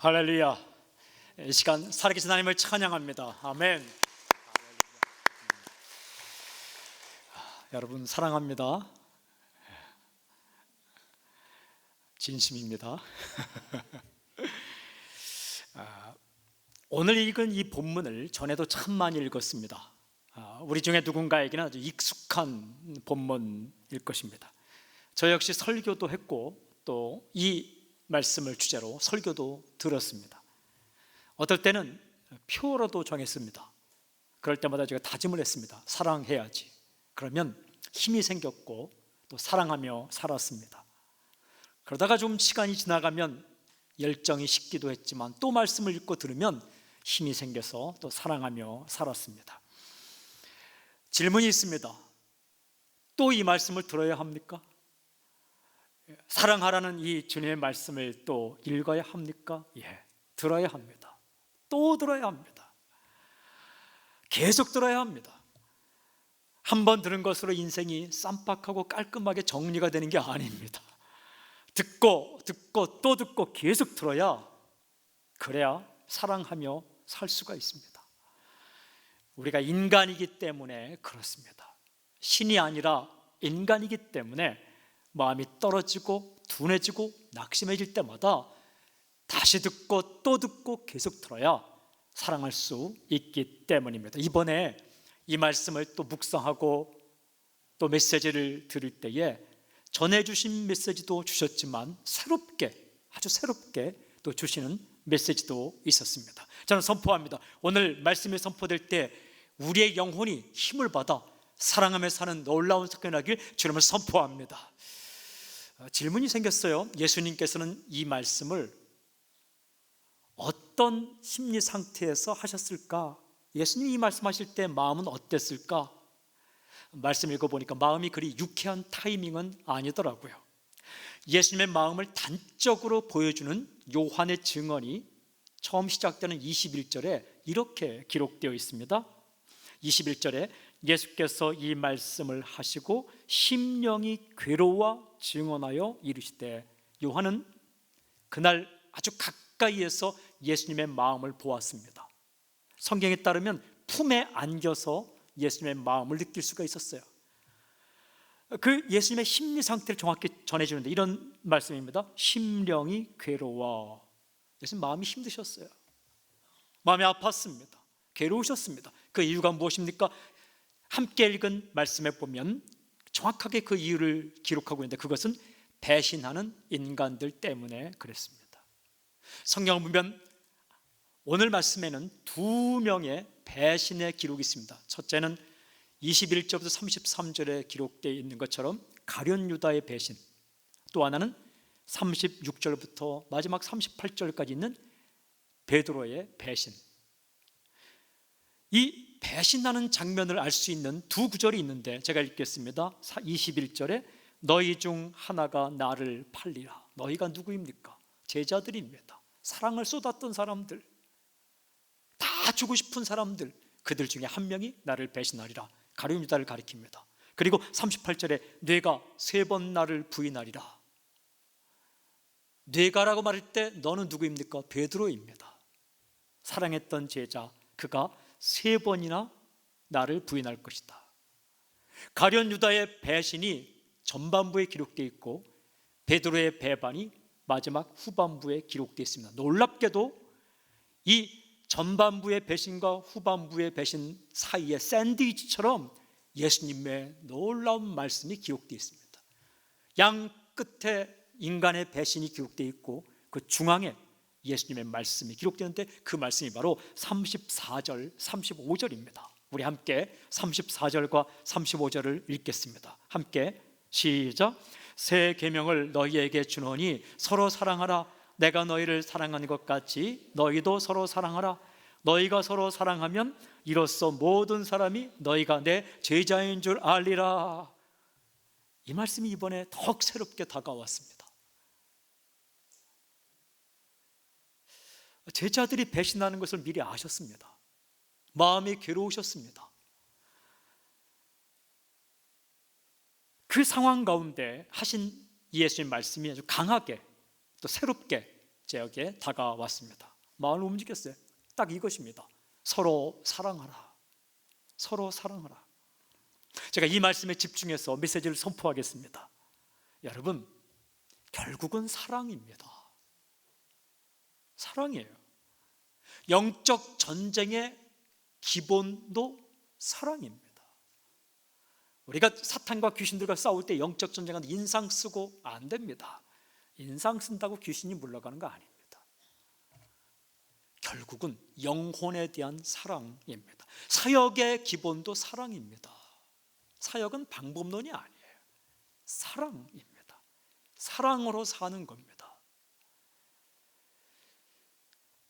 할렐루야. 이 시간 살아계신 하나님을 찬양합니다. 아멘. 여러분 사랑합니다. 진심입니다. 오늘 읽은 이 본문을 전에도 참 많이 읽었습니다. 우리 중에 누군가에게는 아주 익숙한 본문일 것입니다. 저 역시 설교도 했고 또 이 말씀을 주제로 설교도 들었습니다. 어떨 때는 표로도 정했습니다. 그럴 때마다 제가 다짐을 했습니다. 사랑해야지. 그러면 힘이 생겼고 또 사랑하며 살았습니다. 그러다가 좀 시간이 지나가면 열정이 식기도 했지만 또 말씀을 읽고 들으면 힘이 생겨서 또 사랑하며 살았습니다. 질문이 있습니다. 또 이 말씀을 들어야 합니까? 사랑하라는 이 주님의 말씀을 또 읽어야 합니까? 예, 들어야 합니다. 또 들어야 합니다. 계속 들어야 합니다. 한 번 들은 것으로 인생이 쌈박하고 깔끔하게 정리가 되는 게 아닙니다. 듣고 또 듣고 계속 들어야, 그래야 사랑하며 살 수가 있습니다. 우리가 인간이기 때문에 그렇습니다. 신이 아니라 인간이기 때문에 마음이 떨어지고 둔해지고 낙심해질 때마다 다시 듣고 또 듣고 계속 들어야 사랑할 수 있기 때문입니다. 이번에 이 말씀을 또 묵상하고 또 메시지를 들을 때에 전해주신 메시지도 주셨지만 아주 새롭게 또 주시는 메시지도 있었습니다. 저는 선포합니다. 오늘 말씀이 선포될 때 우리의 영혼이 힘을 받아 사랑하며 사는 놀라운 사건이 나길 주님을 선포합니다. 질문이 생겼어요. 예수님께서는 이 말씀을 어떤 심리 상태에서 하셨을까? 예수님이 이 말씀하실 때 마음은 어땠을까? 말씀 읽어보니까 마음이 그리 유쾌한 타이밍은 아니더라고요. 예수님의 마음을 단적으로 보여주는 요한의 증언이 처음 시작되는 21절에 이렇게 기록되어 있습니다. 21절에 예수께서 이 말씀을 하시고 심령이 괴로워 증언하여 이르시되, 요한은 그날 아주 가까이에서 예수님의 마음을 보았습니다. 성경에 따르면 품에 안겨서 예수님의 마음을 느낄 수가 있었어요. 그 예수님의 심리 상태를 정확히 전해주는데 이런 말씀입니다. 심령이 괴로워. 예수님 마음이 힘드셨어요. 마음이 아팠습니다. 괴로우셨습니다. 그 이유가 무엇입니까? 함께 읽은 말씀에 보면 정확하게 그 이유를 기록하고 있는데 그것은 배신하는 인간들 때문에 그랬습니다. 성경을 보면 오늘 말씀에는 두 명의 배신의 기록이 있습니다. 첫째는 21절부터 33절에 기록되어 있는 것처럼 가룟 유다의 배신, 또 하나는 36절부터 마지막 38절까지 있는 베드로의 배신. 이 배신하는 장면을 알 수 있는 두 구절이 있는데 제가 읽겠습니다. 21절에 너희 중 하나가 나를 팔리라. 너희가 누구입니까? 제자들입니다. 사랑을 쏟았던 사람들, 다 주고 싶은 사람들, 그들 중에 한 명이 나를 배신하리라. 가룟 유다를 가리킵니다. 그리고 38절에 네가 3번 나를 부인하리라. 네가라고 말할 때 너는 누구입니까? 베드로입니다. 사랑했던 제자, 그가 3번이나 나를 부인할 것이다. 가룟 유다의 배신이 전반부에 기록되어 있고 베드로의 배반이 마지막 후반부에 기록되어 있습니다. 놀랍게도 이 전반부의 배신과 후반부의 배신 사이에 샌드위치처럼 예수님의 놀라운 말씀이 기록되어 있습니다. 양 끝에 인간의 배신이 기록되어 있고 그 중앙에 예수님의 말씀이 기록되는데 그 말씀이 바로 34절, 35절입니다. 우리 함께 34절과 35절을 읽겠습니다. 함께 시작. 새 계명을 너희에게 주노니 서로 사랑하라. 내가 너희를 사랑한 것 같이 너희도 서로 사랑하라. 너희가 서로 사랑하면 이로써 모든 사람이 너희가 내 제자인 줄 알리라. 이 말씀이 이번에 더욱 새롭게 다가왔습니다. 제자들이 배신하는 것을 미리 아셨습니다. 마음이 괴로우셨습니다. 그 상황 가운데 하신 예수님 말씀이 아주 강하게 또 새롭게 제게 다가왔습니다. 마음을 움직였어요. 딱 이것입니다. 서로 사랑하라. 서로 사랑하라. 제가 이 말씀에 집중해서 메시지를 선포하겠습니다. 여러분, 결국은 사랑입니다. 사랑이에요. 영적 전쟁의 기본도 사랑입니다. 우리가 사탄과 귀신들과 싸울 때 영적 전쟁은 인상 쓰고 안 됩니다. 인상 쓴다고 귀신이 물러가는 거 아닙니다. 결국은 영혼에 대한 사랑입니다. 사역의 기본도 사랑입니다. 사역은 방법론이 아니에요. 사랑입니다. 사랑으로 사는 겁니다.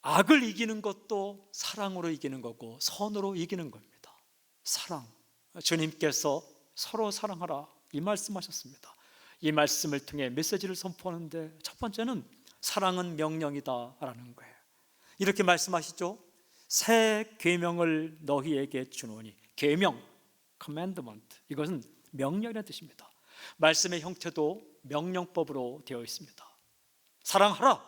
악을 이기는 것도 사랑으로 이기는 거고 선으로 이기는 겁니다. 사랑. 주님께서 서로 사랑하라 이 말씀하셨습니다. 이 말씀을 통해 메시지를 선포하는데 첫 번째는 사랑은 명령이다라는 거예요. 이렇게 말씀하시죠. 새 계명을 너희에게 주노니. 계명, commandment, 이것은 명령이라는 뜻입니다. 말씀의 형태도 명령법으로 되어 있습니다. 사랑하라.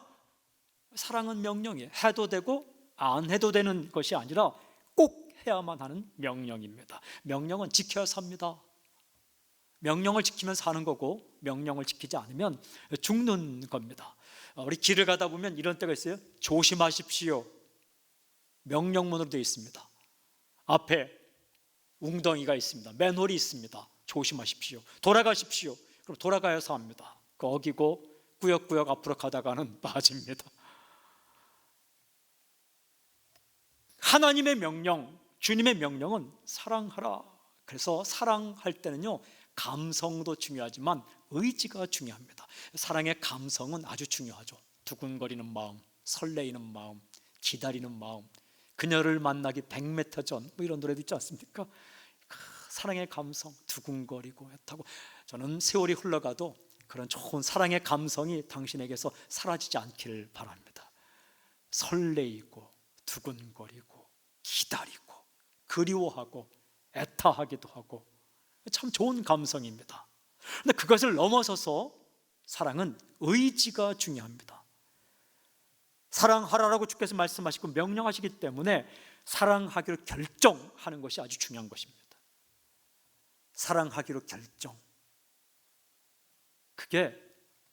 사랑은 명령이에요. 해도 되고 안 해도 되는 것이 아니라 꼭 해야만 하는 명령입니다. 명령은 지켜야 삽니다. 명령을 지키면 사는 거고 명령을 지키지 않으면 죽는 겁니다. 우리 길을 가다 보면 이런 때가 있어요. 조심하십시오. 명령문으로 되어 있습니다. 앞에 웅덩이가 있습니다. 맨홀이 있습니다. 조심하십시오. 돌아가십시오. 그럼 돌아가야서 합니다. 그 어기고 꾸역꾸역 앞으로 가다가는 빠집니다. 하나님의 명령, 주님의 명령은 사랑하라. 그래서 사랑할 때는요, 감성도 중요하지만 의지가 중요합니다. 사랑의 감성은 아주 중요하죠. 두근거리는 마음, 설레이는 마음, 기다리는 마음, 그녀를 만나기 100m 전, 뭐 이런 노래도 있지 않습니까? 사랑의 감성, 두근거리고 애타고. 저는 세월이 흘러가도 그런 좋은 사랑의 감성이 당신에게서 사라지지 않기를 바랍니다. 설레이고 두근거리고 기다리고 그리워하고 애타하기도 하고 참 좋은 감성입니다. 그런데 그것을 넘어서서 사랑은 의지가 중요합니다. 사랑하라라고 주께서 말씀하시고 명령하시기 때문에 사랑하기로 결정하는 것이 아주 중요한 것입니다. 사랑하기로 결정. 그게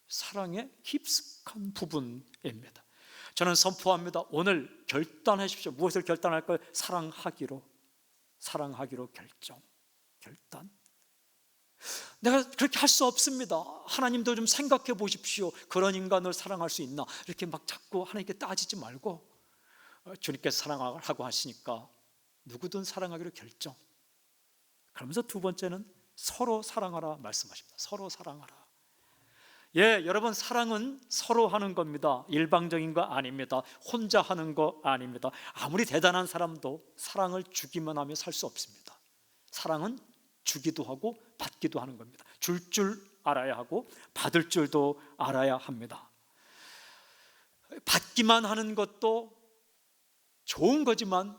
사랑의 깊숙한 부분입니다. 저는 선포합니다. 오늘 결단하십시오. 무엇을 결단할까요? 사랑하기로 결정, 결단. 내가 그렇게 할 수 없습니다. 하나님도 좀 생각해 보십시오. 그런 인간을 사랑할 수 있나? 이렇게 막 자꾸 하나님께 따지지 말고 주님께서 사랑하라고 하시니까 누구든 사랑하기로 결정. 그러면서 두 번째는 서로 사랑하라 말씀하십니다. 서로 사랑하라. 예, 여러분, 사랑은 서로 하는 겁니다. 일방적인 거 아닙니다. 혼자 하는 거 아닙니다. 아무리 대단한 사람도 사랑을 주기만 하며 살 수 없습니다. 사랑은 주기도 하고 받기도 하는 겁니다. 줄 줄 알아야 하고 받을 줄도 알아야 합니다. 받기만 하는 것도 좋은 거지만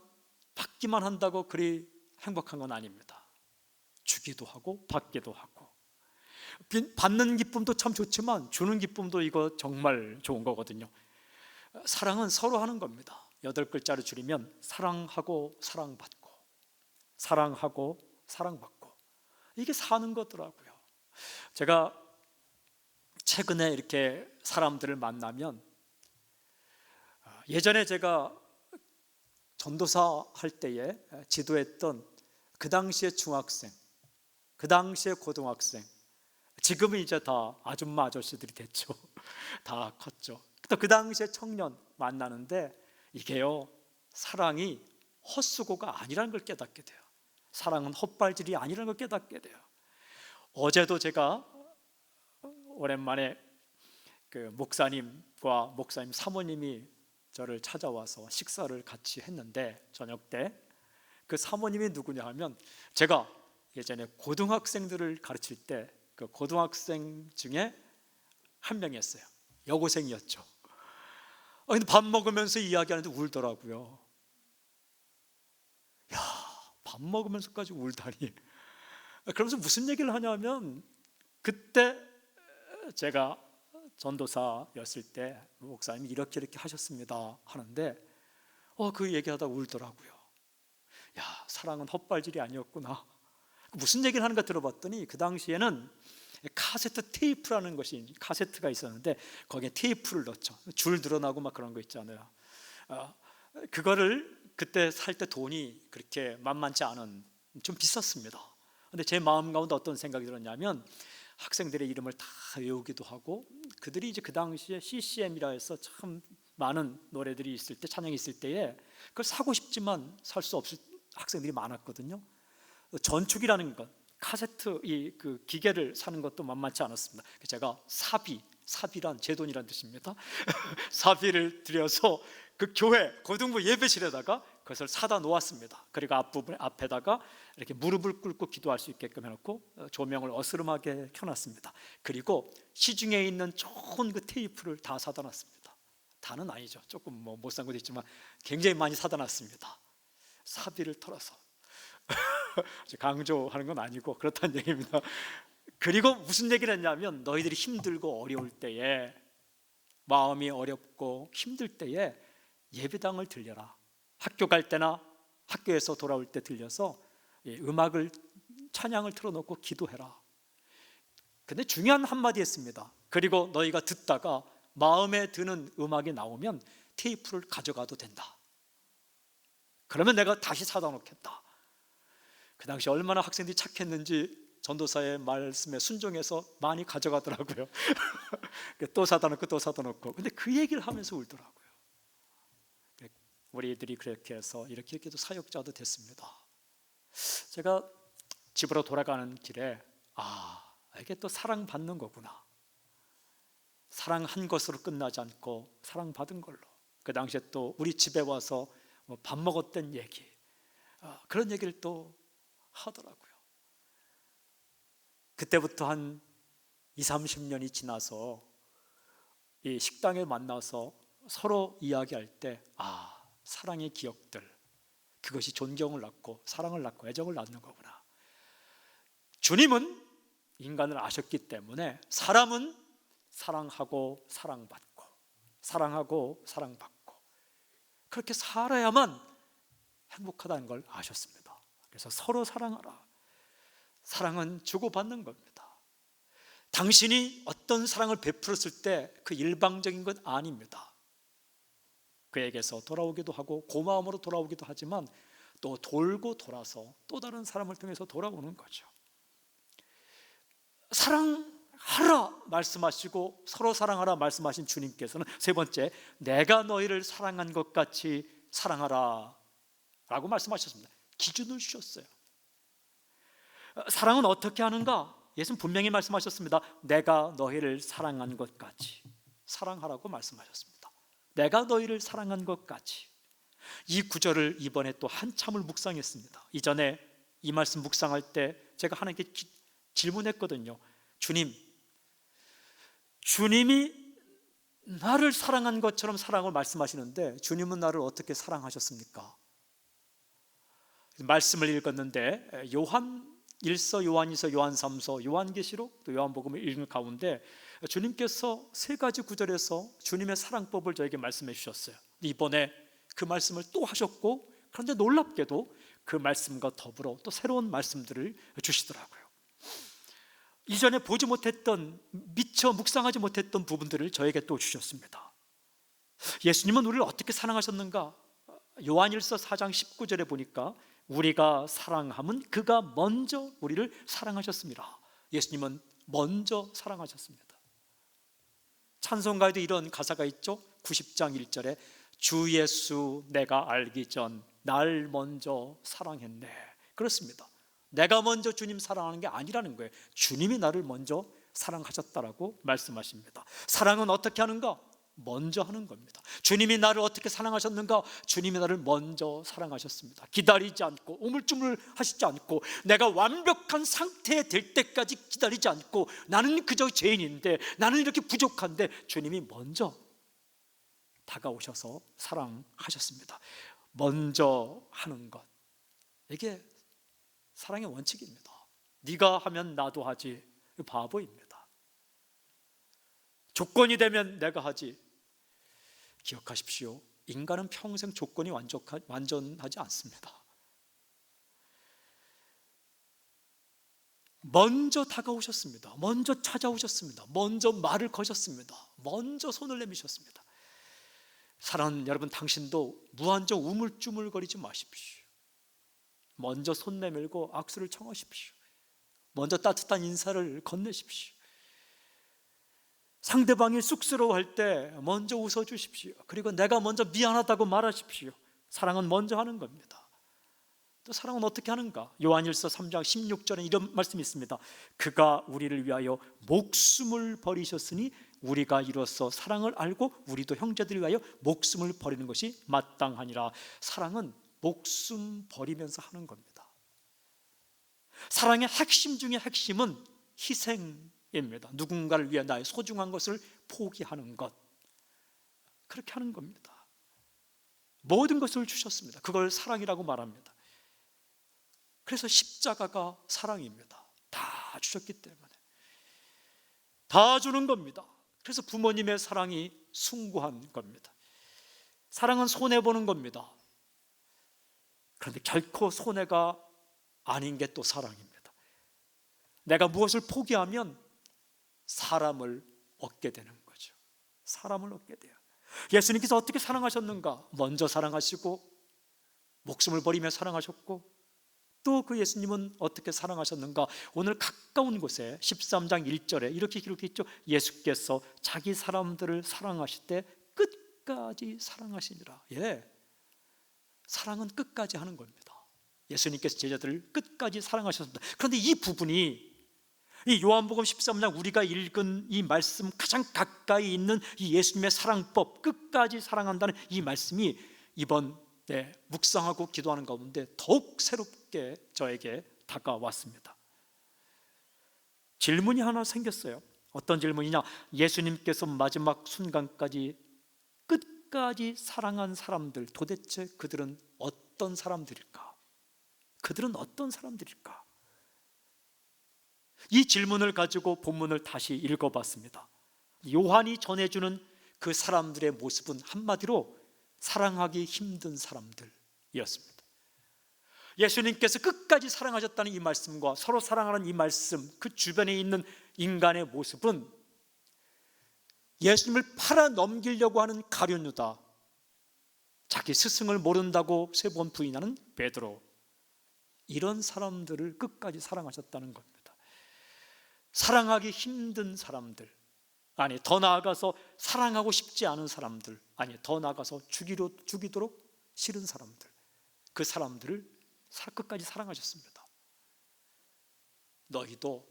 받기만 한다고 그리 행복한 건 아닙니다. 주기도 하고 받기도 하고. 받는 기쁨도 참 좋지만 주는 기쁨도 이거 정말 좋은 거거든요. 사랑은 서로 하는 겁니다. 8글자로 줄이면 사랑하고 사랑받고, 사랑하고 사랑받고, 이게 사는 거더라고요. 제가 최근에 이렇게 사람들을 만나면, 예전에 제가 전도사 할 때에 지도했던 그 당시의 중학생, 그 당시의 고등학생, 지금은 이제 다 아줌마 아저씨들이 됐죠. 다 컸죠. 또 그 당시에 청년 만나는데 이게요, 사랑이 헛수고가 아니라는 걸 깨닫게 돼요. 사랑은 헛발질이 아니라는 걸 깨닫게 돼요. 어제도 제가 오랜만에 그 목사님과 목사님 사모님이 저를 찾아와서 식사를 같이 했는데, 저녁 때 그 사모님이 누구냐 하면, 제가 예전에 고등학생들을 가르칠 때 그 고등학생 중에 한 명이었어요. 여고생이었죠. 근데 밥 먹으면서 이야기하는데 울더라고요. 야, 밥 먹으면서까지 울다니. 그러면서 무슨 얘기를 하냐면, 그때 제가 전도사였을 때 목사님이 이렇게 하셨습니다 하는데 그 얘기하다가 울더라고요. 야, 사랑은 헛발질이 아니었구나. 무슨 얘기를 하는가 들어봤더니 그 당시에는 카세트 테이프라는 것이 카세트가 있었는데 거기에 테이프를 넣죠. 줄 늘어나고 막 그런 거 있잖아요. 그거를 그때 살 때 돈이 그렇게 만만치 않은, 좀 비쌌습니다. 근데 제 마음 가운데 어떤 생각이 들었냐면 학생들의 이름을 다 외우기도 하고, 그들이 이제 그 당시에 CCM이라 해서 참 많은 노래들이 있을 때, 찬양이 있을 때에 그걸 사고 싶지만 살 수 없을 학생들이 많았거든요. 전축이라는 것, 카세트 그 기계를 사는 것도 만만치 않았습니다. 제가 사비란 제 돈이란 뜻입니다. 사비를 들여서 그 교회 고등부 예배실에다가 그것을 사다 놓았습니다. 그리고 앞에다가 이렇게 무릎을 꿇고 기도할 수 있게끔 해놓고 조명을 어스름하게 켜놨습니다. 그리고 시중에 있는 좋은 그 테이프를 다 사다 놨습니다. 다는 아니죠. 조금 못 산 것도 있지만 굉장히 많이 사다 놨습니다. 사비를 털어서 강조하는 건 아니고 그렇다는 얘기입니다. 그리고 무슨 얘기를 했냐면, 너희들이 힘들고 어려울 때에, 마음이 어렵고 힘들 때에 예배당을 들려라. 학교 갈 때나 학교에서 돌아올 때 들려서 음악을, 찬양을 틀어놓고 기도해라. 근데 중요한 한마디 했습니다. 그리고 너희가 듣다가 마음에 드는 음악이 나오면 테이프를 가져가도 된다. 그러면 내가 다시 사다 놓겠다. 그 당시 얼마나 학생들이 착했는지 전도사의 말씀에 순종해서 많이 가져가더라고요. 또 사다 놓고 또 사다 놓고. 근데 그 얘기를 하면서 울더라고요. 우리들이 그렇게 해서 이렇게도 사역자도 됐습니다. 제가 집으로 돌아가는 길에 이게 또 사랑받는 거구나. 사랑한 것으로 끝나지 않고 사랑받은 걸로. 그 당시에 또 우리 집에 와서 밥 먹었던 얘기, 그런 얘기를 또 하더라고요. 그때부터 한 20-30년이 지나서 이 식당에 만나서 서로 이야기할 때 사랑의 기억들, 그것이 존경을 낳고 사랑을 낳고 애정을 낳는 거구나. 주님은 인간을 아셨기 때문에 사람은 사랑하고 사랑받고, 사랑하고 사랑받고, 그렇게 살아야만 행복하다는 걸 아셨습니다. 그래서 서로 사랑하라. 사랑은 주고받는 겁니다. 당신이 어떤 사랑을 베풀었을 때 그 일방적인 건 아닙니다. 그에게서 돌아오기도 하고 고마움으로 돌아오기도 하지만 또 돌고 돌아서 또 다른 사람을 통해서 돌아오는 거죠. 사랑하라 말씀하시고 서로 사랑하라 말씀하신 주님께서는 세 번째, 내가 너희를 사랑한 것 같이 사랑하라 라고 말씀하셨습니다. 기준을 주셨어요. 사랑은 어떻게 하는가? 예수는 분명히 말씀하셨습니다. 내가 너희를 사랑한 것 같이 사랑하라고 말씀하셨습니다. 내가 너희를 사랑한 것 같이. 이 구절을 이번에 또 한참을 묵상했습니다. 이전에 이 말씀 묵상할 때 제가 하나님께 질문했거든요. 주님이 나를 사랑한 것처럼 사랑을 말씀하시는데 주님은 나를 어떻게 사랑하셨습니까? 말씀을 읽었는데 요한 1서, 요한 2서, 요한 3서, 요한계시록, 또 요한복음을 읽는 가운데 주님께서 세 가지 구절에서 주님의 사랑법을 저에게 말씀해 주셨어요. 이번에 그 말씀을 또 하셨고, 그런데 놀랍게도 그 말씀과 더불어 또 새로운 말씀들을 주시더라고요. 이전에 보지 못했던, 미처 묵상하지 못했던 부분들을 저에게 또 주셨습니다. 예수님은 우리를 어떻게 사랑하셨는가? 요한일서 4장 19절에 보니까 우리가 사랑함은 그가 먼저 우리를 사랑하셨습니다. 예수님은 먼저 사랑하셨습니다. 찬송가에도 이런 가사가 있죠. 90장 1절에 주 예수 내가 알기 전 날 먼저 사랑했네. 그렇습니다. 내가 먼저 주님 사랑하는 게 아니라는 거예요. 주님이 나를 먼저 사랑하셨다라고 말씀하십니다. 사랑은 어떻게 하는가? 먼저 하는 겁니다. 주님이 나를 어떻게 사랑하셨는가? 주님이 나를 먼저 사랑하셨습니다. 기다리지 않고, 우물쭈물 하시지 않고, 내가 완벽한 상태에 될 때까지 기다리지 않고, 나는 그저 죄인인데, 나는 이렇게 부족한데 주님이 먼저 다가오셔서 사랑하셨습니다. 먼저 하는 것, 이게 사랑의 원칙입니다. 네가 하면 나도 하지, 바보입니다. 조건이 되면 내가 하지. 기억하십시오. 인간은 평생 조건이 완전하지 않습니다. 먼저 다가오셨습니다. 먼저 찾아오셨습니다. 먼저 말을 거셨습니다. 먼저 손을 내미셨습니다. 사랑하는 여러분, 당신도 무한정 우물쭈물거리지 마십시오. 먼저 손 내밀고 악수를 청하십시오. 먼저 따뜻한 인사를 건네십시오. 상대방이 쑥스러워할 때 먼저 웃어주십시오. 그리고 내가 먼저 미안하다고 말하십시오. 사랑은 먼저 하는 겁니다. 또 사랑은 어떻게 하는가? 요한일서 3장 16절에 이런 말씀이 있습니다. 그가 우리를 위하여 목숨을 버리셨으니 우리가 이로써 사랑을 알고 우리도 형제들을 위하여 목숨을 버리는 것이 마땅하니라. 사랑은 목숨 버리면서 하는 겁니다. 사랑의 핵심 중에 핵심은 희생입니다. 누군가를 위해 나의 소중한 것을 포기하는 것, 그렇게 하는 겁니다. 모든 것을 주셨습니다. 그걸 사랑이라고 말합니다. 그래서 십자가가 사랑입니다. 다 주셨기 때문에 다 주는 겁니다. 그래서 부모님의 사랑이 숭고한 겁니다. 사랑은 손해보는 겁니다. 그런데 결코 손해가 아닌 게 또 사랑입니다. 내가 무엇을 포기하면 사람을 얻게 되는 거죠. 사람을 얻게 돼요. 예수님께서 어떻게 사랑하셨는가? 먼저 사랑하시고 목숨을 버리며 사랑하셨고, 또 그 예수님은 어떻게 사랑하셨는가? 오늘 가까운 곳에 13장 1절에 이렇게 기록되어 있죠. 예수께서 자기 사람들을 사랑하실 때 끝까지 사랑하시니라. 사랑은 끝까지 하는 겁니다. 예수님께서 제자들을 끝까지 사랑하셨습니다. 그런데 이 부분이 이 요한복음 13장 우리가 읽은 이 말씀 가장 가까이 있는 이 예수님의 사랑법, 끝까지 사랑한다는 이 말씀이 이번 묵상하고 기도하는 가운데 더욱 새롭게 저에게 다가왔습니다. 질문이 하나 생겼어요. 어떤 질문이냐? 예수님께서 마지막 순간까지 끝까지 사랑한 사람들, 도대체 그들은 어떤 사람들일까? 그들은 어떤 사람들일까? 이 질문을 가지고 본문을 다시 읽어봤습니다. 요한이 전해주는 그 사람들의 모습은 한마디로 사랑하기 힘든 사람들이었습니다. 예수님께서 끝까지 사랑하셨다는 이 말씀과 서로 사랑하는 이 말씀, 그 주변에 있는 인간의 모습은 예수님을 팔아 넘기려고 하는 가룟 유다, 자기 스승을 모른다고 세 번 부인하는 베드로, 이런 사람들을 끝까지 사랑하셨다는 겁니다. 사랑하기 힘든 사람들, 아니 더 나아가서 사랑하고 싶지 않은 사람들, 아니 더 나아가서 죽이도록 싫은 사람들, 그 사람들을 끝까지 사랑하셨습니다. 너희도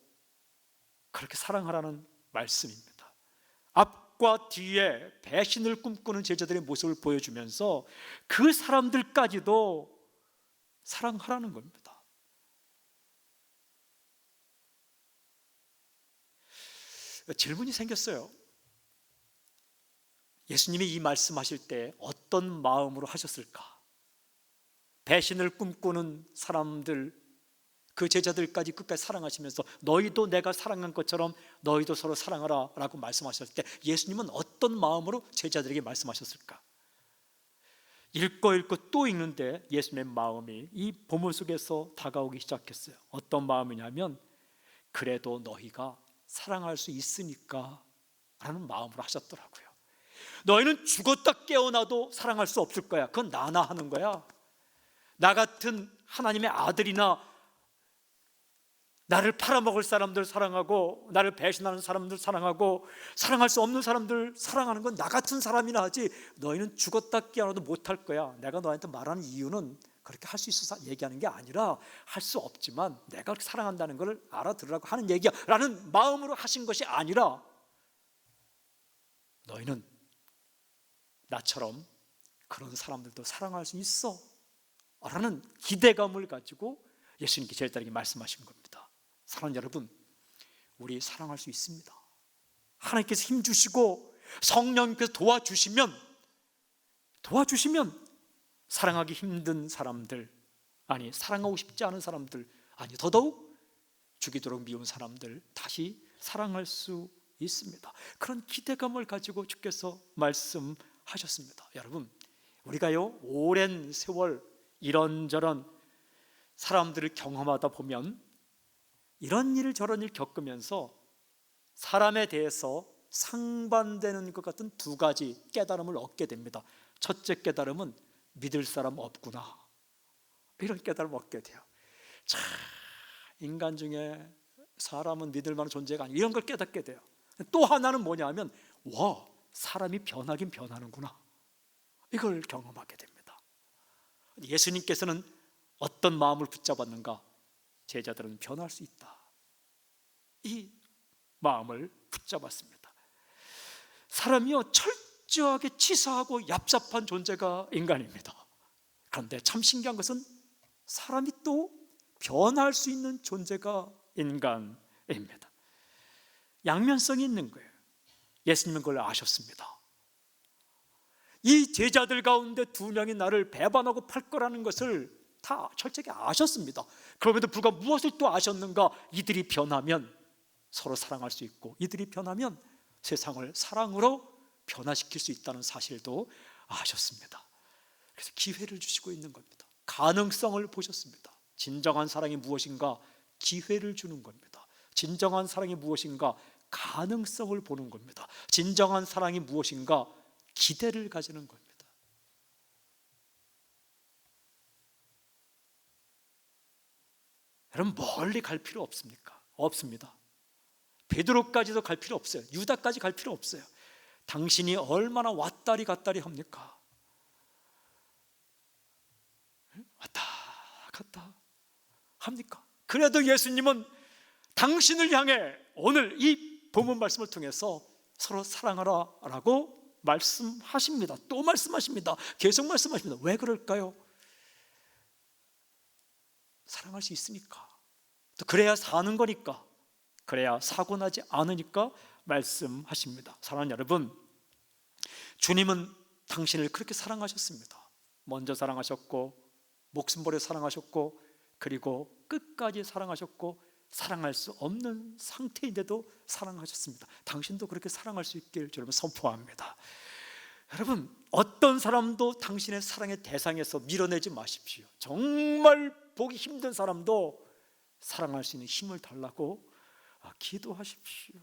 그렇게 사랑하라는 말씀입니다. 앞과 뒤에 배신을 꿈꾸는 제자들의 모습을 보여주면서 그 사람들까지도 사랑하라는 겁니다. 질문이 생겼어요. 예수님이 이 말씀하실 때 어떤 마음으로 하셨을까? 배신을 꿈꾸는 사람들, 그 제자들까지 끝까지 사랑하시면서 너희도 내가 사랑한 것처럼 너희도 서로 사랑하라 라고 말씀하셨을 때 예수님은 어떤 마음으로 제자들에게 말씀하셨을까? 읽고 또 읽는데 예수님의 마음이 이 본문 속에서 다가오기 시작했어요. 어떤 마음이냐면 그래도 너희가 사랑할 수 있으니까 라는 마음으로 하셨더라고요. 너희는 죽었다 깨어나도 사랑할 수 없을 거야. 그건 나나 하는 거야. 나 같은 하나님의 아들이나 나를 팔아먹을 사람들 사랑하고 나를 배신하는 사람들 사랑하고 사랑할 수 없는 사람들 사랑하는 건 나 같은 사람이나 하지, 너희는 죽었다 깨어나도 못할 거야. 내가 너한테 말하는 이유는 그렇게 할 수 있어서 얘기하는 게 아니라 할 수 없지만 내가 그렇게 사랑한다는 걸 알아들으라고 하는 얘기야 라는 마음으로 하신 것이 아니라 너희는 나처럼 그런 사람들도 사랑할 수 있어 라는 기대감을 가지고 예수님께 제자들에게 말씀하신 겁니다. 사랑하는 여러분, 우리 사랑할 수 있습니다. 하나님께서 힘주시고 성령님께서 도와주시면 사랑하기 힘든 사람들, 아니 사랑하고 싶지 않은 사람들, 아니 더더욱 죽이도록 미운 사람들 다시 사랑할 수 있습니다. 그런 기대감을 가지고 주께서 말씀하셨습니다. 여러분, 우리가요 오랜 세월 이런저런 사람들을 경험하다 보면 이런 일 저런 일 겪으면서 사람에 대해서 상반되는 것 같은 두 가지 깨달음을 얻게 됩니다. 첫째 깨달음은 믿을 사람 없구나, 이런 깨달음을 얻게 돼요. 참, 인간 중에 사람은 믿을 만한 존재가 아니고 이런 걸 깨닫게 돼요. 또 하나는 뭐냐면, 와, 사람이 변하긴 변하는구나, 이걸 경험하게 됩니다. 예수님께서는 어떤 마음을 붙잡았는가? 제자들은 변할 수 있다, 이 마음을 붙잡았습니다. 사람이요 철저하게 치사하고 얍삽한 존재가 인간입니다. 그런데 참 신기한 것은 사람이 또 변할 수 있는 존재가 인간입니다. 양면성이 있는 거예요. 예수님은 그걸 아셨습니다. 이 제자들 가운데 두 명이 나를 배반하고 팔 거라는 것을 다 철저하게 아셨습니다. 그럼에도 불구하고 무엇을 또 아셨는가? 이들이 변하면 서로 사랑할 수 있고, 이들이 변하면 세상을 사랑으로 변화시킬 수 있다는 사실도 아셨습니다. 그래서 기회를 주시고 있는 겁니다. 가능성을 보셨습니다. 진정한 사랑이 무엇인가? 기회를 주는 겁니다. 진정한 사랑이 무엇인가? 가능성을 보는 겁니다. 진정한 사랑이 무엇인가? 기대를 가지는 겁니다. 여러분, 멀리 갈 필요 없습니까? 없습니다. 베드로까지도 갈 필요 없어요. 유다까지 갈 필요 없어요. 당신이 얼마나 왔다리 갔다리 합니까? 왔다 갔다 합니까? 그래도 예수님은 당신을 향해 오늘 이 본문 말씀을 통해서 서로 사랑하라 라고 말씀하십니다. 또 말씀하십니다. 계속 말씀하십니다. 왜 그럴까요? 사랑할 수 있으니까, 또 그래야 사는 거니까, 그래야 사고 나지 않으니까 말씀하십니다. 사랑하는 여러분, 주님은 당신을 그렇게 사랑하셨습니다. 먼저 사랑하셨고, 목숨 버려 사랑하셨고, 그리고 끝까지 사랑하셨고, 사랑할 수 없는 상태인데도 사랑하셨습니다. 당신도 그렇게 사랑할 수 있길 여러분 선포합니다. 여러분, 어떤 사람도 당신의 사랑의 대상에서 밀어내지 마십시오. 정말 보기 힘든 사람도 사랑할 수 있는 힘을 달라고 기도하십시오.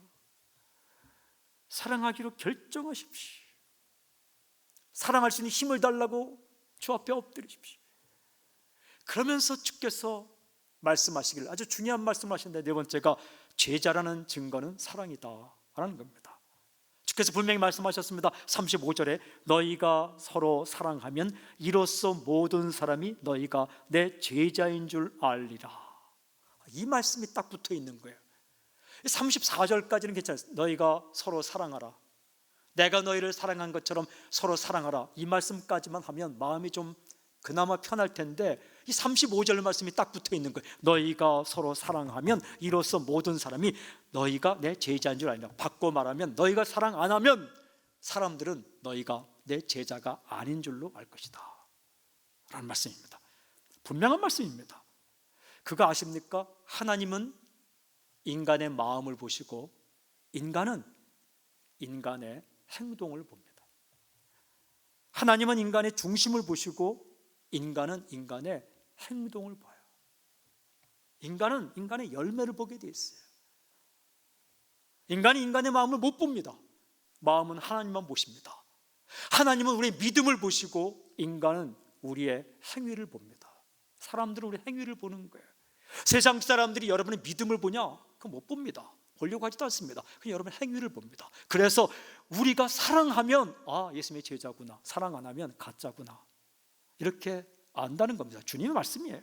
사랑하기로 결정하십시오. 사랑할 수 있는 힘을 달라고 주 앞에 엎드리십시오. 그러면서 주께서 말씀하시길, 아주 중요한 말씀하셨는데, 네 번째가 제자라는 증거는 사랑이다 라는 겁니다. 주께서 분명히 말씀하셨습니다. 35절에 너희가 서로 사랑하면 이로써 모든 사람이 너희가 내 제자인 줄 알리라, 이 말씀이 딱 붙어 있는 거예요. 34절까지는 괜찮아요. 너희가 서로 사랑하라, 내가 너희를 사랑한 것처럼 서로 사랑하라, 이 말씀까지만 하면 마음이 좀 그나마 편할 텐데, 이 35절 말씀이 딱 붙어 있는 거예요. 너희가 서로 사랑하면 이로써 모든 사람이 너희가 내 제자인 줄 알리라. 바꿔 말하면 너희가 사랑 안 하면 사람들은 너희가 내 제자가 아닌 줄로 알 것이다 라는 말씀입니다. 분명한 말씀입니다. 그거 아십니까? 하나님은 인간의 마음을 보시고 인간은 인간의 행동을 봅니다. 하나님은 인간의 중심을 보시고 인간은 인간의 행동을 봐요. 인간은 인간의 열매를 보게 돼 있어요. 인간이 인간의 마음을 못 봅니다. 마음은 하나님만 보십니다. 하나님은 우리의 믿음을 보시고 인간은 우리의 행위를 봅니다. 사람들은 우리의 행위를 보는 거예요. 세상 사람들이 여러분의 믿음을 보냐? 그거 못 봅니다. 보려고 하지도 않습니다. 그냥 여러분의 행위를 봅니다. 그래서 우리가 사랑하면 예수님의 제자구나, 사랑 안 하면 가짜구나, 이렇게 안다는 겁니다. 주님의 말씀이에요.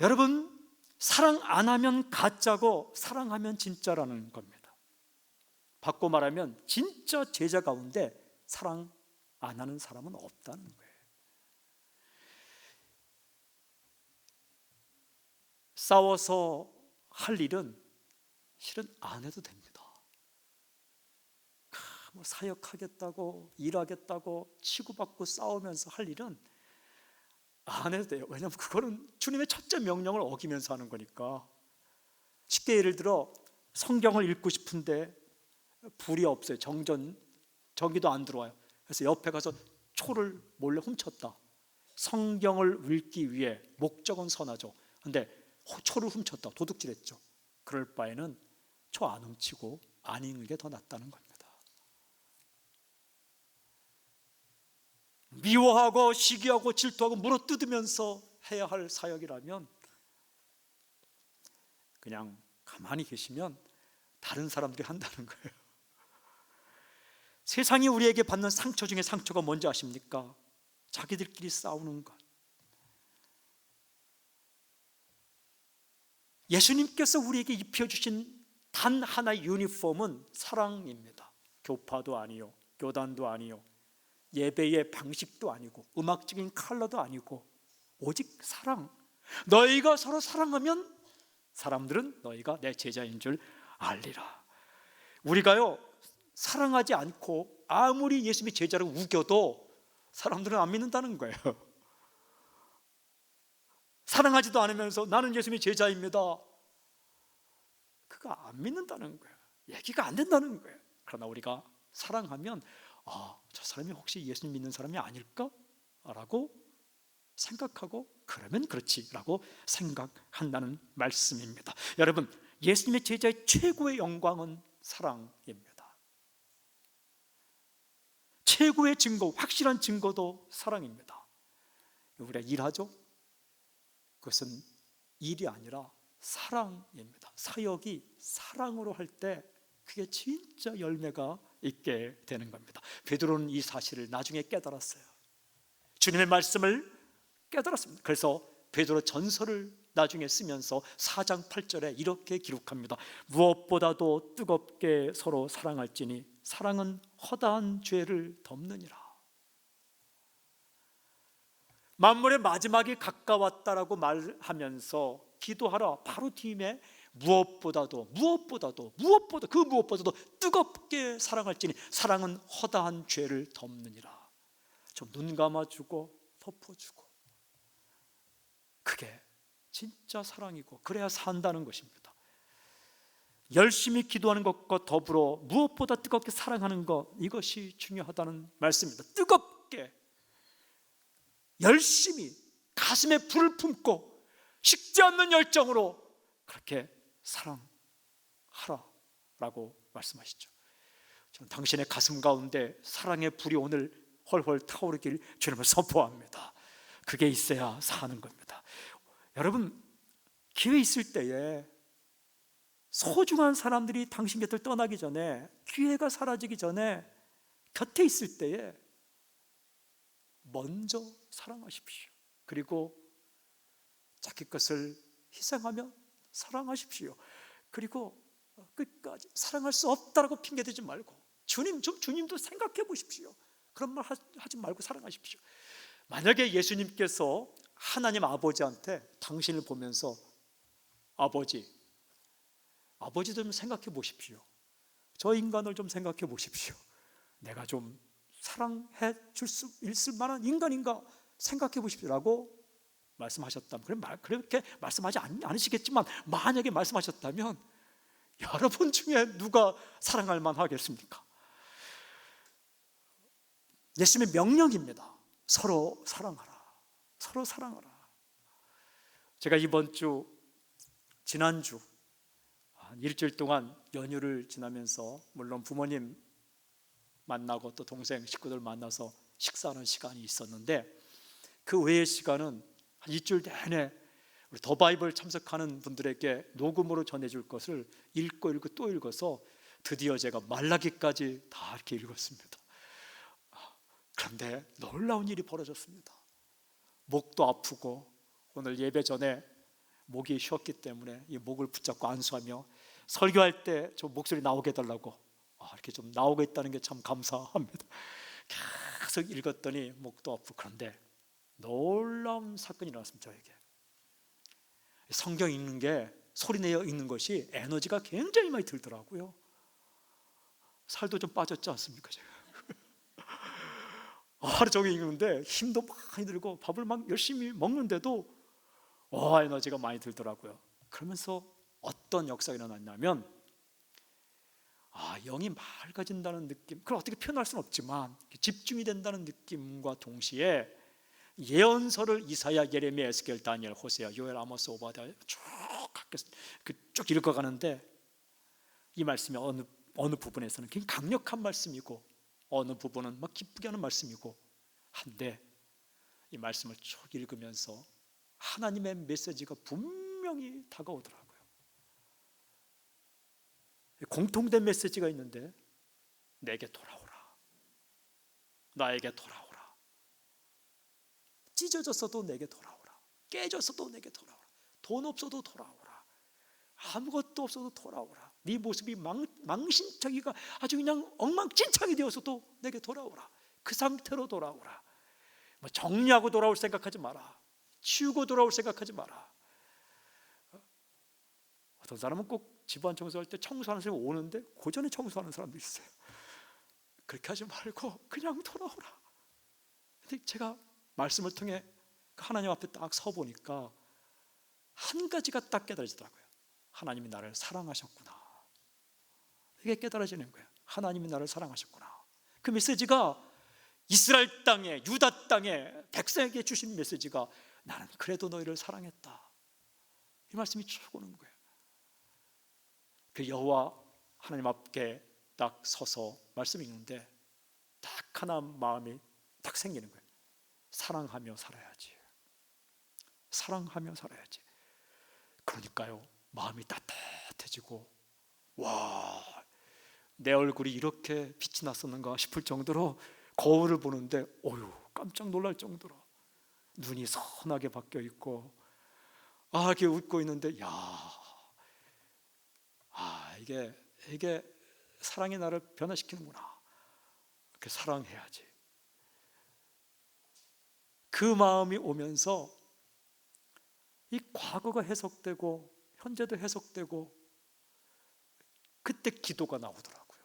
여러분, 사랑 안 하면 가짜고 사랑하면 진짜라는 겁니다. 바꿔 말하면 진짜 제자 가운데 사랑 안 하는 사람은 없다는 거예요. 싸워서 할 일은 실은 안 해도 됩니다. 뭐 사역하겠다고 일하겠다고 치고받고 싸우면서 할 일은 안 해도 돼요. 왜냐하면 그거는 주님의 첫째 명령을 어기면서 하는 거니까. 쉽게 예를 들어 성경을 읽고 싶은데 불이 없어요. 전기도 안 들어와요. 그래서 옆에 가서 초를 몰래 훔쳤다. 성경을 읽기 위해 목적은 선하죠. 근데 초를 훔쳤다. 도둑질했죠. 그럴 바에는 초 안 훔치고 안 읽는 게 더 낫다는 겁니다. 미워하고 시기하고 질투하고 물어뜯으면서 해야 할 사역이라면 그냥 가만히 계시면 다른 사람들이 한다는 거예요. 세상이 우리에게 받는 상처 중에 상처가 뭔지 아십니까? 자기들끼리 싸우는 것. 예수님께서 우리에게 입혀주신 단 하나의 유니폼은 사랑입니다. 교파도 아니요, 교단도 아니요, 예배의 방식도 아니고, 음악적인 컬러도 아니고, 오직 사랑. 너희가 서로 사랑하면 사람들은 너희가 내 제자인 줄 알리라. 우리가요, 사랑하지 않고 아무리 예수님의 제자를 우겨도 사람들은 안 믿는다는 거예요. 사랑하지도 않으면서 나는 예수님의 제자입니다, 그거 안 믿는다는 거예요. 얘기가 안 된다는 거예요. 그러나 우리가 사랑하면 저 사람이 혹시 예수님 믿는 사람이 아닐까? 라고 생각하고 그러면 그렇지라고 생각한다는 말씀입니다. 여러분, 예수님의 제자의 최고의 영광은 사랑입니다. 최고의 증거, 확실한 증거도 사랑입니다. 우리가 일하죠? 그것은 일이 아니라 사랑입니다. 사역이 사랑으로 할 때 그게 진짜 열매가 있게 되는 겁니다. 베드로는 이 사실을 나중에 깨달았어요. 주님의 말씀을 깨달았습니다. 그래서 베드로 전서를 나중에 쓰면서 4장 8절에 이렇게 기록합니다. 무엇보다도 뜨겁게 서로 사랑할지니 사랑은 허다한 죄를 덮느니라. 만물의 마지막이 가까웠다라고 말하면서 기도하라 바로 뒤에 무엇보다도 뜨겁게 사랑할지니 사랑은 허다한 죄를 덮느니라. 좀 눈 감아주고 덮어주고, 그게 진짜 사랑이고 그래야 산다는 것입니다. 열심히 기도하는 것과 더불어 무엇보다 뜨겁게 사랑하는 것, 이것이 중요하다는 말씀입니다. 뜨겁게 열심히 가슴에 불을 품고 식지 않는 열정으로 그렇게 사랑하라라고 말씀하시죠. 저는 당신의 가슴 가운데 사랑의 불이 오늘 헐헐 타오르길 주님을 선포합니다. 그게 있어야 사는 겁니다. 여러분, 기회 있을 때에 소중한 사람들이 당신 곁을 떠나기 전에, 기회가 사라지기 전에 곁에 있을 때에 먼저 사랑하십시오. 그리고 자기 것을 희생하며 사랑하십시오. 그리고 끝까지 사랑할 수 없다라고 핑계대지 말고 주님도 생각해 보십시오. 그런 말 하지 말고 사랑하십시오. 만약에 예수님께서 하나님 아버지한테 당신을 보면서 아버지 좀 생각해 보십시오, 저 인간을 좀 생각해 보십시오, 내가 좀 사랑해 줄 수 있을 만한 인간인가 생각해 보십시오 라고 말씀하셨다면, 그렇게 말씀하지 않으시겠지만 만약에 말씀하셨다면 여러분 중에 누가 사랑할 만하겠습니까? 예수님의 명령입니다. 서로 사랑하라. 서로 사랑하라. 제가 지난주 한 일주일 동안 연휴를 지나면서 물론 부모님 만나고 또 동생 식구들 만나서 식사하는 시간이 있었는데, 그 외의 시간은 한 일주일 내내 우리 더 바이블 참석하는 분들에게 녹음으로 전해줄 것을 읽고 또 읽어서 드디어 제가 말라기까지 다 이렇게 읽었습니다. 그런데 놀라운 일이 벌어졌습니다. 목도 아프고 오늘 예배 전에 목이 쉬었기 때문에 이 목을 붙잡고 안수하며 설교할 때 좀 목소리 나오게 해달라고 이렇게 좀 나오고 있다는 게 참 감사합니다. 계속 읽었더니 목도 아프고, 그런데 놀라운 사건이 일어났습니다. 저에게 성경 읽는 게, 소리내어 읽는 것이 에너지가 굉장히 많이 들더라고요. 살도 좀 빠졌지 않습니까 제가? 하루 종일 읽는데 힘도 많이 들고 밥을 막 열심히 먹는데도 에너지가 많이 들더라고요. 그러면서 어떤 역사가 일어났냐면, 영이 맑아진다는 느낌, 그걸 어떻게 표현할 수는 없지만 집중이 된다는 느낌과 동시에 예언서를 이사야, 예레미야, 에스겔, 다니엘, 호세아, 요엘, 아모스, 오바댜 쭉 읽어가는데 이 말씀이 어느 부분에서는 굉장히 강력한 말씀이고 어느 부분은 막 기쁘게 하는 말씀이고 한데, 이 말씀을 쭉 읽으면서 하나님의 메시지가 분명히 다가오더라고요. 공통된 메시지가 있는데, 내게 돌아오라, 나에게 돌아오라, 찢어졌어도 내게 돌아오라, 깨졌어도 내게 돌아오라, 돈 없어도 돌아오라, 아무것도 없어도 돌아오라, 네 모습이 망신창이가 아주 그냥 엉망진창이 되어서도 내게 돌아오라, 그 상태로 돌아오라. 뭐 정리하고 돌아올 생각하지 마라, 치우고 돌아올 생각하지 마라. 어떤 사람은 꼭 집안 청소할 때 청소하는 사람이 오는데 그 전에 청소하는 사람도 있어요. 그렇게 하지 말고 그냥 돌아오라. 근데 제가 말씀을 통해 하나님 앞에 딱 서보니까 한 가지가 딱 깨달아지더라고요. 하나님이 나를 사랑하셨구나. 이게 깨달아지는 거예요. 하나님이 나를 사랑하셨구나. 그 메시지가 이스라엘 땅에, 유다 땅에 백성에게 주신 메시지가, 나는 그래도 너희를 사랑했다. 이 말씀이 쭉 오는 거예요. 그 여호와 하나님 앞에 딱 서서 말씀 읽는데 딱 하나 마음이 딱 생기는 거예요. 사랑하며 살아야지, 사랑하며 살아야지. 그러니까요, 마음이 따뜻해지고, 와, 내 얼굴이 이렇게 빛이 났었는가 싶을 정도로 거울을 보는데 어휴, 깜짝 놀랄 정도로 눈이 선하게 바뀌어 있고, 이렇게 웃고 있는데, 이게 사랑이 나를 변화시키는구나. 이렇게 사랑해야지. 그 마음이 오면서 이 과거가 해석되고 현재도 해석되고, 그때 기도가 나오더라고요.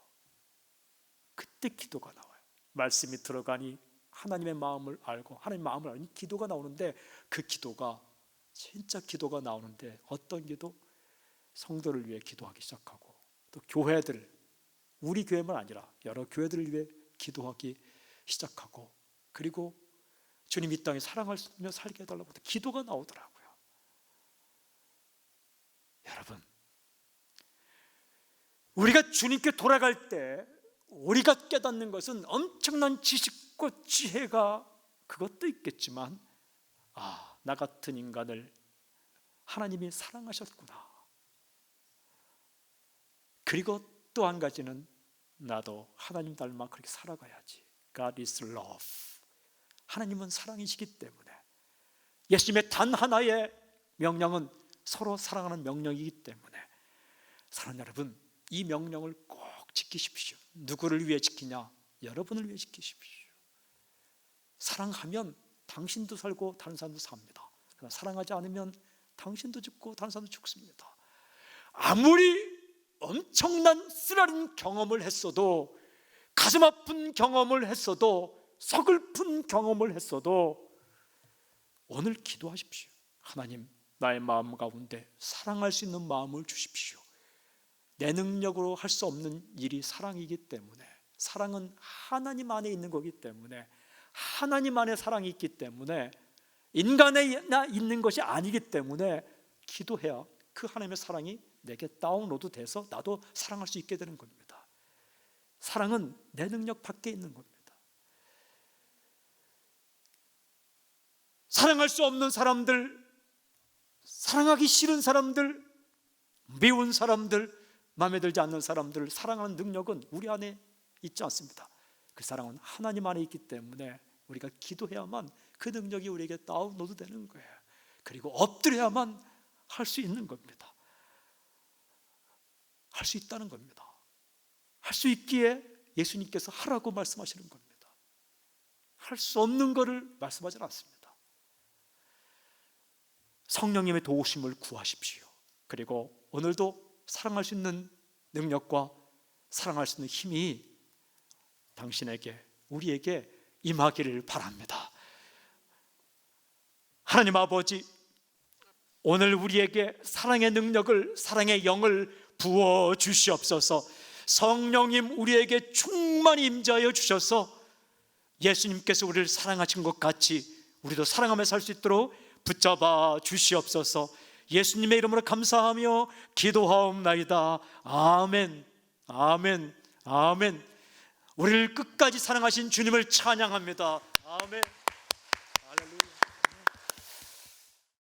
그때 기도가 나와요. 말씀이 들어가니 하나님의 마음을 알고, 하나님의 마음을 알니 기도가 나오는데, 그 기도가 진짜 기도가 나오는데, 어떤 기도? 성도를 위해 기도하기 시작하고, 또 교회들, 우리 교회만 아니라 여러 교회들을 위해 기도하기 시작하고, 그리고 주님 이 땅에 사랑하며 살게 해달라고 기도가 나오더라고요. 여러분, 우리가 주님께 돌아갈 때 우리가 깨닫는 것은 엄청난 지식과 지혜가 그것도 있겠지만, 나 같은 인간을 하나님이 사랑하셨구나. 그리고 또 한 가지는, 나도 하나님 닮아 그렇게 살아가야지. God is love. 하나님은 사랑이시기 때문에, 예수님의 단 하나의 명령은 서로 사랑하는 명령이기 때문에, 사랑하는 여러분, 이 명령을 꼭 지키십시오. 누구를 위해 지키냐? 여러분을 위해 지키십시오. 사랑하면 당신도 살고 다른 사람도 삽니다. 그러나 사랑하지 않으면 당신도 죽고 다른 사람도 죽습니다. 아무리 엄청난 쓰라린 경험을 했어도, 가슴 아픈 경험을 했어도, 서글픈 경험을 했어도 오늘 기도하십시오. 하나님, 나의 마음 가운데 사랑할 수 있는 마음을 주십시오. 내 능력으로 할 수 없는 일이 사랑이기 때문에, 사랑은 하나님 안에 있는 거기 때문에, 하나님 안에 사랑이 있기 때문에, 인간에 있는 것이 아니기 때문에 기도해야 그 하나님의 사랑이 내게 다운로드 돼서 나도 사랑할 수 있게 되는 겁니다. 사랑은 내 능력 밖에 있는 겁니다. 사랑할 수 없는 사람들, 사랑하기 싫은 사람들, 미운 사람들, 마음에 들지 않는 사람들을 사랑하는 능력은 우리 안에 있지 않습니다. 그 사랑은 하나님 안에 있기 때문에 우리가 기도해야만 그 능력이 우리에게 다운로드 되는 거예요. 그리고 엎드려야만 할 수 있는 겁니다. 할 수 있다는 겁니다. 할 수 있기에 예수님께서 하라고 말씀하시는 겁니다. 할 수 없는 것을 말씀하지 않습니다. 성령님의 도우심을 구하십시오. 그리고 오늘도 사랑할 수 있는 능력과 사랑할 수 있는 힘이 당신에게, 우리에게 임하기를 바랍니다. 하나님 아버지, 오늘 우리에게 사랑의 능력을, 사랑의 영을 부어 주시옵소서. 성령님 우리에게 충만히 임재하여 주셔서 예수님께서 우리를 사랑하신 것 같이 우리도 사랑하며 살 수 있도록 붙잡아 주시옵소서. 예수님의 이름으로 감사하며 기도하옵나이다. 아멘, 아멘, 아멘. 우리를 끝까지 사랑하신 주님을 찬양합니다. 아멘.